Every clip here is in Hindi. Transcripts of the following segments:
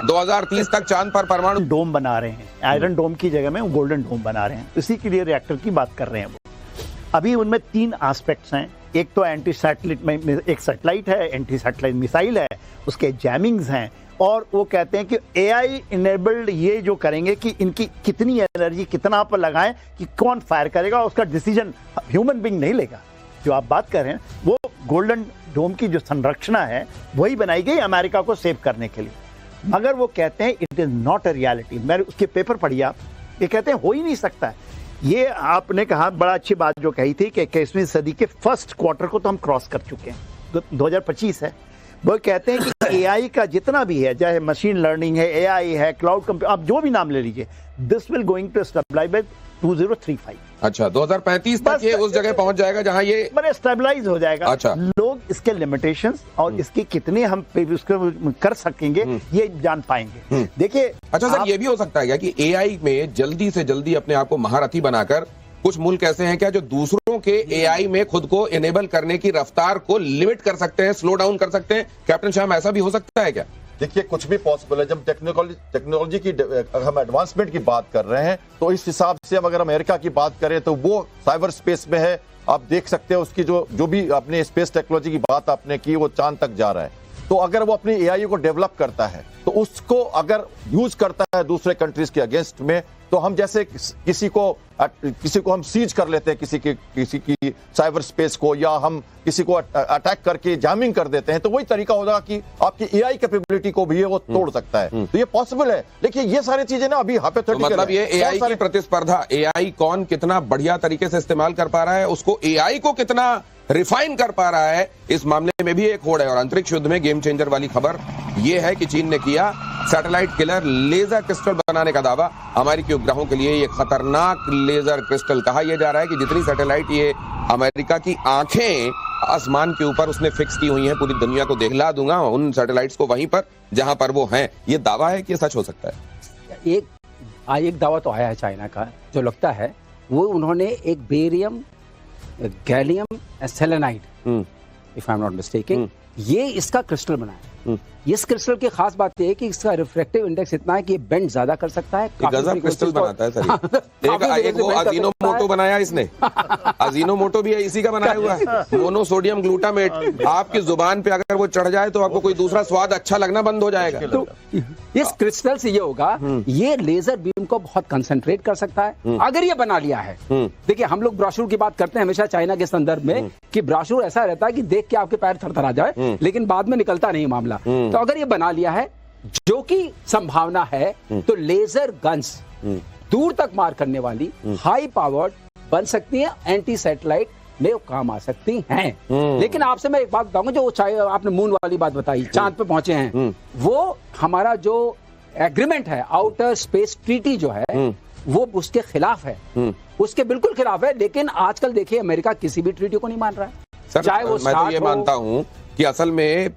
2030 तक चांद पर परमाणु डोम बना रहे हैं, आयरन डोम की जगह में वो गोल्डन डोम बना रहे हैं, इसी के लिए रिएक्टर की बात कर रहे हैं वो। अभी उनमें 3 एस्पेक्ट्स हैं, एक तो एंटी सैटेलाइट में एक सैटेलाइट है, एंटी सैटेलाइट मिसाइल है, उसके जैमिंग्स हैं, और वो कहते हैं कि एआई इनेबल्ड ये जो करेंगे कि इनकी कितनी एनर्जी कितना पर लगाएं कि कौन फायर करेगा, उसका डिसीजन ह्यूमन बीइंग नहीं लेगा। जो आप बात कर रहे हैं वो गोल्डन डोम की जो संरचना है वही बनाई गई अमेरिका को सेव करने के लिए, मगर वो कहते हैं it is not a reality. मैं उसके पेपर पढ़िए आप, ये कहते हैं हो ही नहीं सकता है। ये आपने कहा बड़ा अच्छी बात जो कही थी कि 21वीं सदी के फर्स्ट क्वार्टर को तो हम क्रॉस कर चुके हैं, 2025 है। वो कहते हैं कि एआई का जितना भी है, चाहे मशीन लर्निंग है, एआई है, क्लाउड कंप्यूटिंग, आप जो भी नाम ले लीजिए, this will going to stabilize by 2035। अच्छा, 2035 तक ये उस जगह पहुंच जाएगा जहां ये बड़े स्टेबलाइज हो जाएगा। अच्छा, लोग इसके लिमिटेशंस और इसके कितने हम उसको कर सकेंगे ये जान पाएंगे। देखिए, अच्छा सर, ये भी हो सकता है क्या कि एआई में जल्दी से जल्दी अपने आप को महारथी बनाकर कुछ मुल्क ऐसे हैं क्या जो दूसरों के एआई में खुद को इनेबल करने की रफ्तार को लिमिट कर सकते हैं, स्लो डाउन कर सकते हैं? कैप्टन श्याम, ऐसा भी हो सकता है क्या? देखिए, कुछ भी पॉसिबल है। जब टेक्नोलॉजी की हम एडवांसमेंट की बात कर रहे हैं तो इस हिसाब से अगर अमेरिका की बात करें तो वो साइबर स्पेस में है। आप देख सकते हैं उसकी जो भी अपने स्पेस टेक्नोलॉजी की बात आपने की, वो चांद तक जा रहा है। तो अगर वो अपनी एआई को डेवलप करता है तो उसको अगर यूज करता है दूसरे कंट्रीज के अगेंस्ट में, तो हम जैसे किसी को हम सीज कर लेते हैं, किसी की साइबर स्पेस को, या हम किसी को अटैक करके जैमिंग कर देते हैं, तो वही तरीका होगा कि आपकी एआई कैपेबिलिटी को भी वो तोड़ सकता है। तो ये पॉसिबल है, लेकिन ये सारी चीजें ना अभी हाइपोथेटिकल है। मतलब ये एआई की प्रतिस्पर्धा, एआई कौन कितना बढ़िया तरीके से इस्तेमाल कर पा रहा है, उसको एआई को कितना रिफाइन कर पा रहा है, इस मामले में भी एक होड़ है। और अंतरिक्ष युद्ध में गेम चेंजर वाली खबर यह है कि चीन ने किया सैटेलाइट किलर लेजर क्रिस्टल बनाने का दावा। अमेरिकी उपग्रहों के लिए यह खतरनाक लेजर क्रिस्टल, कहा यह जा रहा है कि जितनी सैटेलाइट ये अमेरिका की आंखें आसमान के ऊपर उसने फिक्स की हुई हैं, पूरी दुनिया को दिखला दूंगा उन सैटेलाइट्स को वहीं पर जहां पर वो हैं। ये दावा है कि सच हो सकता है? एक दावा तो आया है चाइना का, जो लगता है वो उन्होंने एक barium gallium selenide, if I am not mistaken, ये इसका क्रिस्टल बनाया। इस क्रिस्टल की खास बात यह है कि इसका रिफ्रैक्टिव इंडेक्स इतना है कि ये बेंड ज्यादा कर सकता है। गजब क्रिस्टल बनाता है सर। एक वो अजीनोमोटो बनाया इसने, अजीनोमोटो भी इसी का बनाया हुआ है, मोनोसोडियम ग्लूटामेट। आपकी जुबान पे अगर वो चढ़ जाए तो आपको कोई दूसरा स्वाद अच्छा लगना बंद हो जाएगा। तो इस क्रिस्टल से ये होगा, ये लेजर बीम को बहुत कंसंट्रेट कर सकता है अगर ये बना लिया है। देखिए, हम लोग ब्रोशूर की बात करते हैं हमेशा चाइना के संदर्भ में कि ब्रोशूर ऐसा रहता है कि देख के आपके पैर थरथरा जाए, लेकिन बाद में निकलता नहीं मामला। तो अगर ये बना लिया है, जो कि संभावना है, तो लेजर गन्स दूर तक मार करने वाली हाई पावर्ड बन सकती है, एंटी सैटेलाइट में काम आ सकती हैं। लेकिन आपसे मैं एक बात बताऊंगा, जो आपने मून वाली बात बताई, चांद पे पहुंचे हैं, वो हमारा जो एग्रीमेंट है, आउटर स्पेस ट्रीटी जो है, वो उसके खिलाफ है, उसके बिल्कुल खिलाफ है। लेकिन आजकल देखिए अमेरिका किसी भी ट्रीटी को नहीं मान रहा है। सर, चाहे वो मैं तो ये मानता हूं कि असल में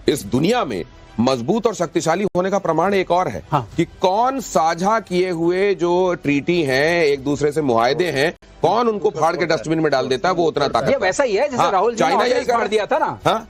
इस दुनिया में मजबूत और शक्तिशाली होने का प्रमाण एक और है। हाँ। कि कौन साझा किए हुए जो ट्रीटी हैं, एक दूसरे से मुआहदे हैं, कौन उनको फाड़ के डस्टबिन में डाल देता है, वो उतना ताकत। ये वैसा ही है जैसे राहुल जी चाइना यही कर दिया था ना। हाँ?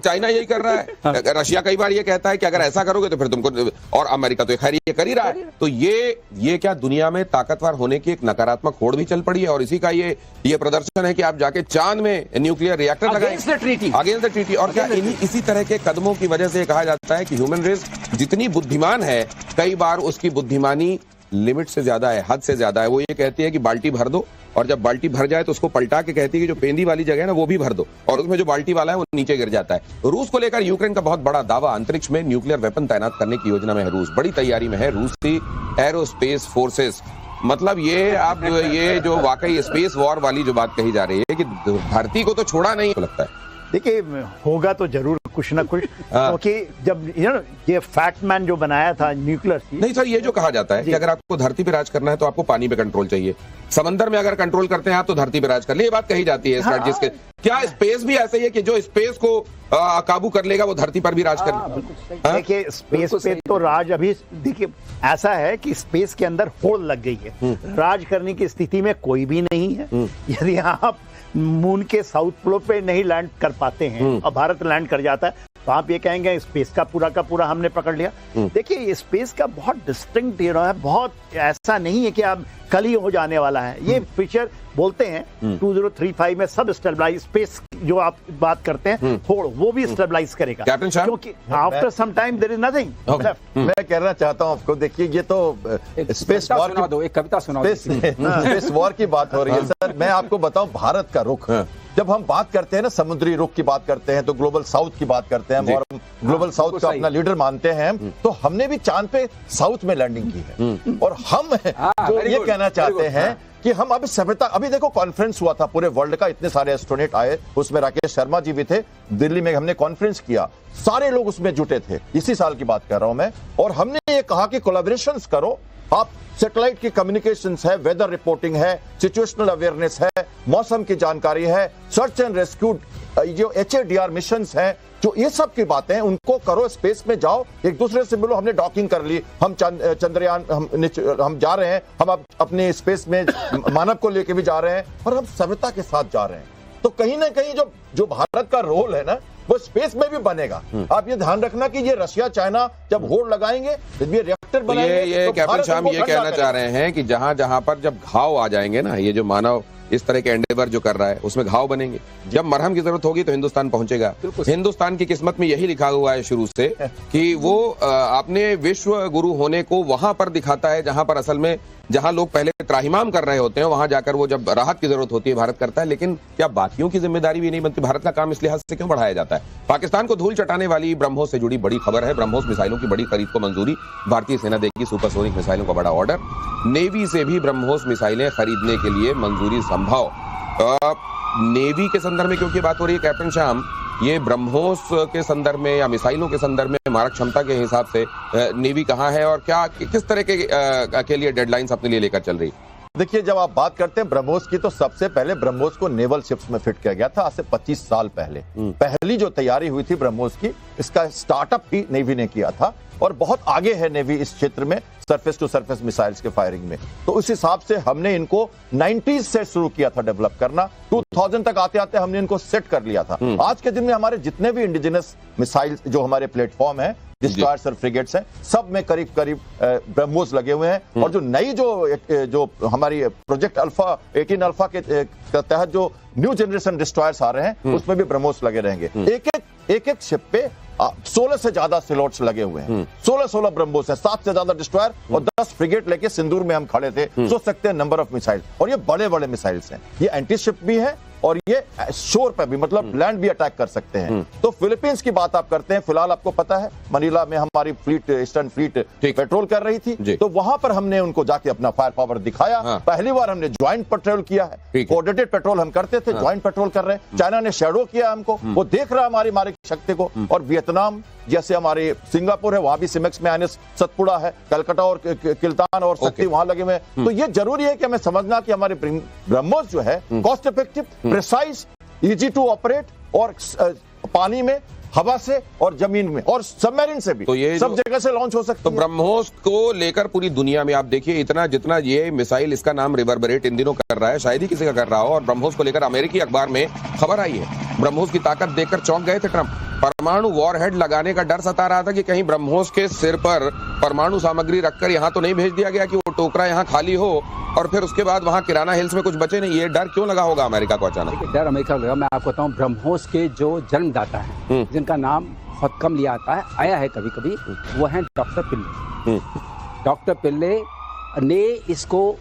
चाइना यही कर रहा है। रशिया कई बार ये कहता है कि अगर ऐसा करोगे तो फिर तुमको, और अमेरिका तो खैर ये कर ही रहा है। तो ये क्या दुनिया में ताकतवर होने की एक नकारात्मक होड़ भी चल पड़ी है, और इसी का ये प्रदर्शन है कि आप जाके चांद में न्यूक्लियर रिएक्टर लगाएं अगेंस्ट द ट्रीटी। और क्या इसी तरह के कदमों की वजह से कहा जाता है कि ह्यूमन रेस जितनी बुद्धिमान है, कई बार उसकी बुद्धिमानी लिमिट से ज्यादा है, हद से ज्यादा है। वो ये कहती है कि बाल्टी भर दो, और जब बाल्टी भर जाए तो उसको पलटा के कहती है कि जो पेंदी वाली जगह है ना, वो भी भर दो, और उसमें जो बाल्टी वाला है वो नीचे गिर जाता है। रूस को लेकर यूक्रेन का बहुत बड़ा दावा, अंतरिक्ष में न्यूक्लियर वेपन तैनात करने की योजना में है रूस, बड़ी तैयारी में है रूसी एरोस्पेस फोर्सेस। मतलब ये जो वाकई स्पेस वॉर वाली जो बात कही जा रही है कि धरती को तो छोड़ा नहीं लगता है। देखिए, होगा तो जरूर कुछ ना कुछ, क्योंकि जब ये फैटमैन जो बनाया था न्यूक्लियर नहीं सर, ये जो कहा जाता है कि अगर आपको धरती पे राज करना है तो आपको पानी पे कंट्रोल चाहिए, समंदर में अगर कंट्रोल करते हैं आप तो धरती पे राज कर ले, ये बात कही जाती है स्ट्रेटजिस्ट के। क्या स्पेस भी ऐसे ही है कि जो स्पेस को काबू कर लेगा वो धरती पर भी राज कर लेगा? देखिए, स्पेस पे तो राज अभी, देखिए ऐसा है कि स्पेस के अंदर होड़ लग गई है, राज करने की स्थिति में कोई भी नहीं है। यदि आप मून के साउथ पोल पे नहीं लैंड कर पाते हैं और भारत लैंड कर जाता है तो आप ये कहेंगे स्पेस का पूरा हमने पकड़ लिया। देखिए स्पेस का बहुत डिस्टिंक्ट है, बहुत ऐसा नहीं है कि आप कल ही हो जाने वाला है। ये फिशर बोलते हैं 2035 में सब स्टेबलाइज, स्पेस जो आप बात करते हैं थोड़ा वो भी स्टेबलाइज करेगा, कैप्टन शाह, क्योंकि after some time there is nothing left. मैं कहना चाहता हूं आपको, देखिए ये तो स्पेस वॉर सुना दो, एक कविता सुना दो। स्पेस वॉर की बात हो रही है सर। मैं आपको बताऊं भारत का रुख, जब हम बात करते हैं ना समुद्री रुख की बात करते हैं तो ग्लोबल साउथ की बात करते हैं और हम ग्लोबल साउथ का अपना लीडर मानते हैं, तो हमने भी चांद पे साउथ में लैंडिंग की है। और हम जो ये कहना चाहते हैं कि हम अभी सभ्यता, अभी देखो कॉन्फ्रेंस हुआ था पूरे वर्ल्ड का, इतने सारे एस्ट्रोनॉट आए, उसमें राकेश शर्मा जी भी थे, दिल्ली में हमने कॉन्फ्रेंस किया, सारे लोग उसमें जुटे थे, इसी साल की बात कर रहा हूं मैं। और हमने ये कहा कि कोलैबोरेशंस करो, आप सैटेलाइट की कम्युनिकेशंस है, वेदर रिपोर्टिंग है, सिचुएशनल अवेयरनेस है, मौसम की जानकारी है, सर्च एंड रेस्क्यू, जो HADR मिशंस हैं, जो ये सब की बातें उनको करो, स्पेस में जाओ, एक दूसरे से मिलो। हमने डॉकिंग कर ली, हम चंद्रयान हम जा रहे हैं, हम अपने स्पेस में मानव को लेके भी जा रहे हैं और हम सभ्यता के साथ जा रहे हैं। तो कहीं ना कहीं जो भारत का रोल है ना वो स्पेस में भी बनेगा। आप ये ध्यान रखना कि ये रशिया चाइना जब होड़ लगाएंगे, जब ये रिएक्टर बनाएंगे, ये तो कैप्टन शाह ये कहना चाह रहे हैं कि जहां पर जब घाव आ जाएंगे ना, ये जो मानव इस तरह के एंडेवर जो कर रहा है उसमें घाव बनेंगे, जब मरहम की जरूरत होगी तो हिंदुस्तान पहुंचेगा। हिंदुस्तान की किस्मत में यही लिखा हुआ है शुरू से कि वो अपने विश्व गुरु होने को वहां पर दिखाता है जहां पर असल में जहां लोग पहले त्राहिमाम कर रहे होते हैं, वहां जाकर वो जब राहत की जरूरत होती है भारत करता है। लेकिन क्या बाकियों की जिम्मेदारी भी नहीं बनती? भारत का काम इस लिहाज से क्यों बढ़ाया जाता है? पाकिस्तान को धूल चटाने वाली ब्रह्मोस से जुड़ी बड़ी खबर है। ब्रह्मोस मिसाइलों की बड़ी खरीद को मंजूरी, भारतीय सेना देगी सुपरसोनिक मिसाइलों का बड़ा ऑर्डर। नेवी से भी ब्रह्मोस मिसाइलें खरीदने के लिए मंजूरी संभव। नेवी के संदर्भ में क्योंकि बात हो रही है कैप्टन शाम, ये ब्रह्मोस के संदर्भ में या मिसाइलों के संदर्भ में मारक क्षमता के हिसाब से नेवी कहाँ है और क्या किस तरह के लिए डेडलाइंस अपने लिए लेकर चल रही? देखिए, जब आप बात करते हैं ब्रह्मोस की, तो सबसे पहले ब्रह्मोस को नेवल शिप्स में फिट किया गया था आज से 25 साल पहले। पहली जो तैयारी हुई थी ब्रह्मोस की, इसका स्टार्टअप ही नेवी ने किया था और बहुत आगे है नेवी इस क्षेत्र में, सरफेस टू सरफेस मिसाइल्स के फायरिंग में। तो उस हिसाब से हमने इनको 90s से शुरू किया था डेवलप करना, 2000 तक आते आते हमने इनको सेट कर लिया था। आज के दिन में हमारे जितने भी इंडिजिनस मिसाइल जो हमारे प्लेटफॉर्म है, डिस्ट्रॉयर्स और फ्रिगेट्स हैं, सब में करीब करीब ब्रह्मोस लगे हुए हैं। और जो नई जो हमारी प्रोजेक्ट अल्फा 18 अल्फा के तहत जो न्यू जनरेशन डिस्ट्रॉयर्स आ रहे हैं, उसमें भी ब्रह्मोस लगे रहेंगे। एक शिप पे 16 से ज्यादा सिलोट्स लगे हुए हैं, 16 ब्रह्मोस है, 7 से ज्यादा डिस्ट्रॉयर और 10 फ्रिगेट लेके सिंदूर में हम खड़े थे। सोच सकते हैं नंबर ऑफ मिसाइल, और ये बड़े बड़े मिसाइल्स हैं, ये एंटी शिप भी है और ये शोर पे भी, मतलब लैंड भी अटैक कर सकते हैं। तो फिलीपींस की बात आप करते हैं, फिलहाल आपको पता है मनीला में हमारी फ्लीट, ईस्टर्न फ्लीट पेट्रोल कर रही थी, तो वहां पर हमने उनको जाके अपना फायर पावर दिखाया। पहली बार हमने ज्वाइंट पेट्रोल किया है, कोऑर्डिनेटेड पेट्रोल हम करते थे, ज्वाइंट पेट्रोल कर रहे हैं। चाइना ने शैडो किया हमको, वो देख रहा है हमारी मारक शक्ति को। और वियतनाम जैसे हमारे सिंगापुर है, वहां भी सिमेक्स में आने सतपुड़ा है, कलकत्ता और किल्तान और शक्ति वहां लगे हुए हैं। तो ये जरूरी है कि हमें समझना कि हमारे ब्रह्मोस जो है cost effective, precise, easy to operate और पानी में, हवा से और जमीन में और सबमरीन से भी, तो ये सब जगह से लॉन्च हो सकता है। तो ब्रह्मोस को लेकर पूरी दुनिया में आप देखिए इतना जितना ये मिसाइल, इसका नाम रिवर्बरेट इन दिनों कर रहा है, शायद ही किसी का कर रहा हो। और ब्रह्मोस को लेकर अमेरिकी अखबार में खबर आई है, ब्रह्मोस की ताकत देखकर चौंक गए थे ट्रंप। परमाणु वॉरहेड लगाने का डर सता रहा था कि कहीं ब्रह्मोस के सिर पर परमाणु सामग्री रखकर यहां तो नहीं भेज दिया गया कि वो टोकरा यहां खाली हो और फिर उसके बाद वहां किराना हिल्स में कुछ बचे नहीं। ये डर क्यों लगा होगा अमेरिका को अचानक? डर अमेरिका लगा, मैं आपको बताऊं, ब्रह्मोस के जो जन्मदाता हैं, जिनका नाम बहुत कम लिया आता है, आया है कभी कभी, वो हैं डॉक्टर पिल्ले। डॉक्टर पिल्ले ने इसको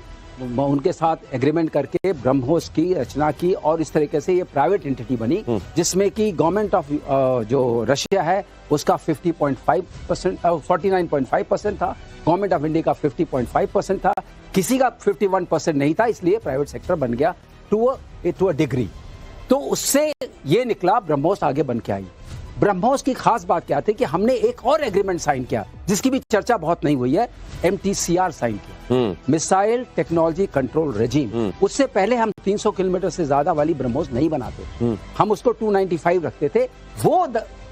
उनके साथ एग्रीमेंट करके ब्रह्मोस की रचना की और इस तरीके से ये प्राइवेट एंटिटी बनी, जिसमें कि गवर्नमेंट ऑफ जो रशिया है उसका 50.5%, 49.5% था, गवर्नमेंट ऑफ इंडिया का 50.5% था, किसी का 51% नहीं था, इसलिए प्राइवेट सेक्टर बन गया टू अ डिग्री। तो उससे ये निकला, ब्रह्मोस आगे बन के आई। ब्रह्मोस की खास बात क्या थी कि हमने एक और एग्रीमेंट साइन किया, जिसकी भी चर्चा बहुत नहीं हुई है, MTCR साइन किया, मिसाइल टेक्नोलॉजी कंट्रोल रेजिम। उससे पहले हम 300 किलोमीटर से ज्यादा वाली ब्रह्मोस नहीं बनाते, हम उसको 295 रखते थे। वो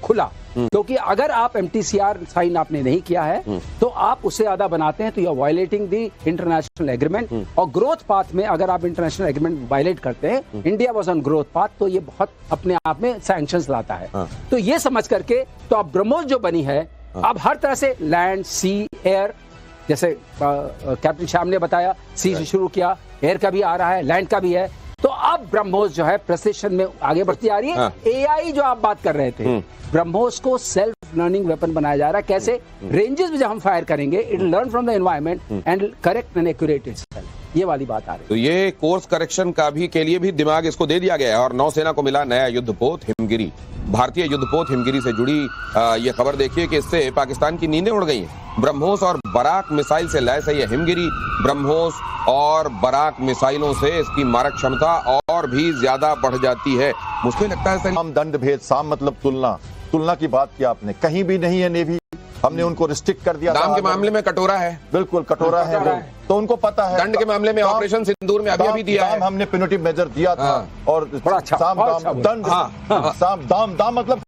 खुला, क्योंकि अगर आप MTCR साइन आपने नहीं किया है तो आप उससे ज्यादा बनाते हैं तो you are violating the international agreement. और ग्रोथ पाथ में अगर आप इंटरनेशनल एग्रीमेंट वायलेट करते हैं, India was on growth path, तो ये बहुत अपने आप में सैंक्शंस लाता है। तो ये समझ करके तो अब ब्रह्मोस जो बनी है, अब हर तरह से लैंड, सी, एयर, जैसे कैप्टन श्याम ने बताया, सी से शुरू किया, एयर का भी आ रहा है, लैंड का भी है। तो अब ब्रह्मोस जो है प्रेसिशन में आगे बढ़ती आ रही है। AI जो आप बात कर रहे थे, ब्रह्मोस को सेल्फ लर्निंग वेपन बनाया जा रहा है। कैसे? रेंजेस में जब हम फायर करेंगे, it will learn from the environment and correct and accurate itself. ये वाली बात आ रही है। तो ये कोर्स करेक्शन का भी के लिए भी दिमाग इसको दे दिया गया है। और नौसेना को मिला नया युद्धपोत हिमगिरी। भारतीय युद्धपोत हिमगिरी से जुड़ी ये खबर देखिए कि इससे पाकिस्तान की नींदें उड़ गई हैं। ब्रह्मोस और बराक मिसाइल से लैस है ये हिमगिरी। ब्रह्मोस और बराक मिसाइलों से इसकी मारक क्षमता और भी ज्यादा बढ़ जाती है। मुझको लगता है साम दंड भेद, साम मतलब तुलना की बात की आपने, कहीं भी नहीं है नेवी। हमने उनको रिस्ट्रिक्ट कर दिया। दाम के मामले में कटोरा है, बिल्कुल कटोरा है, तो उनको पता है। दंड के मामले में ऑपरेशन सिंदूर में अभी दिया है, हमने पेनल्टी मेजर दिया था। और साम दाम दंड, साम दाम दाम मतलब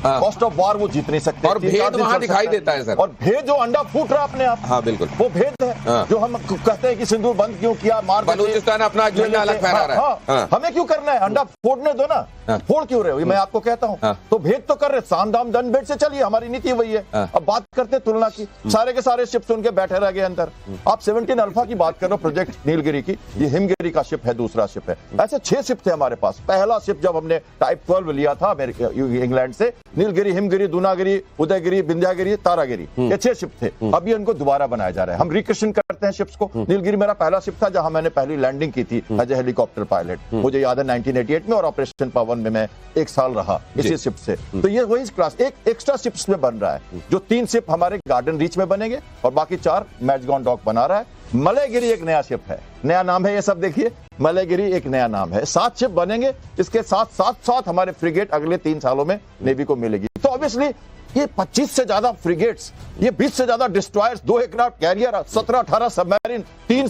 कॉस्ट ऑफ वार वो जीत नहीं सकते। और भेद वहां दिखाई देता है सर। और भेद जो अंडा फूट रहा अपने आप, हाँ बिल्कुल, वो भेद है जो हम कहते हैं कि सिंदूर बंद क्यों किया, मार बलूचिस्तान अपना झंडा अलग फहरा रहा है। हमें क्यों करना है? अंडा फोड़ने दो ना, फोड़ क्यों रहे हो? मैं आपको कहता हूँ। तो भेद तो कर रहे, साम दाम दंड भेद से चलिए, हमारी नीति वही है। अब बात करते तुलना की, सारे के सारे शिप्स उनके बैठे रह गए अंदर। आप 17 अल्फा की बात करो, प्रोजेक्ट नीलगिरी की, ये हिमगिरी का शिप है, दूसरा शिप है। ऐसे 6 शिप थे हमारे पास। पहला शिप जब हमने टाइप 12 लिया था इंग्लैंड से, नीलगिरी, हिमगिरी, दूनागिरी, उदयगिरी, विंध्यागिरी, तारागिरी, ये 6 शिप थे। अभी इनको दोबारा बनाया जा रहा है। हम रिक्रिएशन करते हैं शिप्स को। नीलगिरी मेरा पहला शिप था जहां मैंने पहली लैंडिंग की थी एज ए हेलीकॉप्टर पायलट, मुझे याद है 1988 में, और ऑपरेशन पवन में मैं 1 साल रहा इसी शिप से। तो ये वही क्लास, एक एक्स्ट्रा शिप्स में बन रहा है। जो 3 शिप हमारे गार्डन रीच में बनेंगे और बाकी 4 मैचगॉन डॉक बना रहा है। मलयगिरी एक नया शिप है, नया नाम है ये सब, देखिए मलयगिरी एक नया नाम है। 7 शिप बनेंगे, इसके साथ हमारे फ्रिगेट अगले 3 सालों में नेवी को मिलेगी। तो ऑब्वियसली ये 25 से ज्यादा फ्रिगेट्स, ये 20 से ज्यादा destroyers, 2 aircraft carrier, 17-18 submarine, 3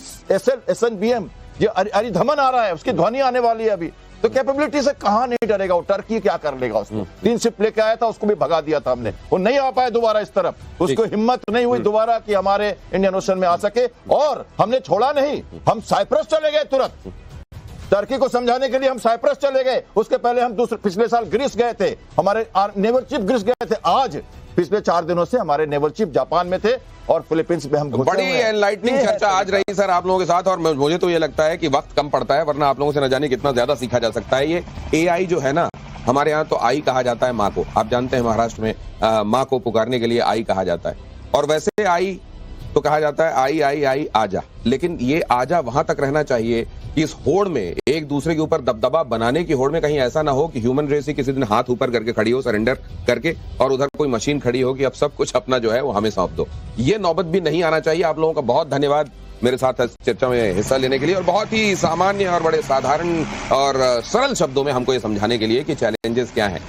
SNBM, ये अरिधमन आ रहा है, उसकी ध्वनि आने वाली है अभी। तो कैपेबिलिटी से कहां नहीं डरेगा वो? टर्की क्या कर लेगा उसको? 3 शिप लेके आया था, उसको भी भगा दिया था हमने, वो नहीं आ पाया दोबारा इस तरफ, उसको हिम्मत नहीं हुई दोबारा कि हमारे इंडियन ओशन में आ सके। और हमने छोड़ा नहीं, हम साइप्रस चले गए तुरंत, टर्की को समझाने के लिए हम साइप्रस चले गए। उसके पहले हम पिछले साल ग्रीस गए थे, हमारे नेवल चीफ ग्रीस गए थे। आज पिछले 4 दिनों से हमारे नेवल चीफ जापान में थे और फिलीपींस में हम बड़ी एनलाइटनिंग चर्चा आज रही सर आप लोगों के साथ। और मुझे तो ये लगता है कि वक्त कम पड़ता है, वरना आप लोगों से न जाने कितना ज्यादा सीखा जा सकता है। ये AI जो है ना, हमारे यहाँ तो आई कहा जाता है माँ को। आप जानते हैं महाराष्ट्र में माँ को पुकारने के लिए आई कहा जाता है। और वैसे आई तो कहा जाता है आई आई आई आजा, लेकिन ये आजा वहां तक रहना चाहिए कि इस होड़ में एक दूसरे के ऊपर दबदबा बनाने की होड़ में कहीं ऐसा ना हो कि ह्यूमन रेस ही किसी दिन हाथ ऊपर करके खड़ी हो, सरेंडर करके, और उधर कोई मशीन खड़ी हो कि अब सब कुछ अपना जो है वो हमें सौंप दो। ये नौबत भी नहीं आना चाहिए। आप लोगों का बहुत धन्यवाद मेरे साथ चर्चा में हिस्सा लेने के लिए, और बहुत ही सामान्य और बड़े साधारण और सरल शब्दों में हमको ये समझाने के लिए कि चैलेंजेस क्या हैं।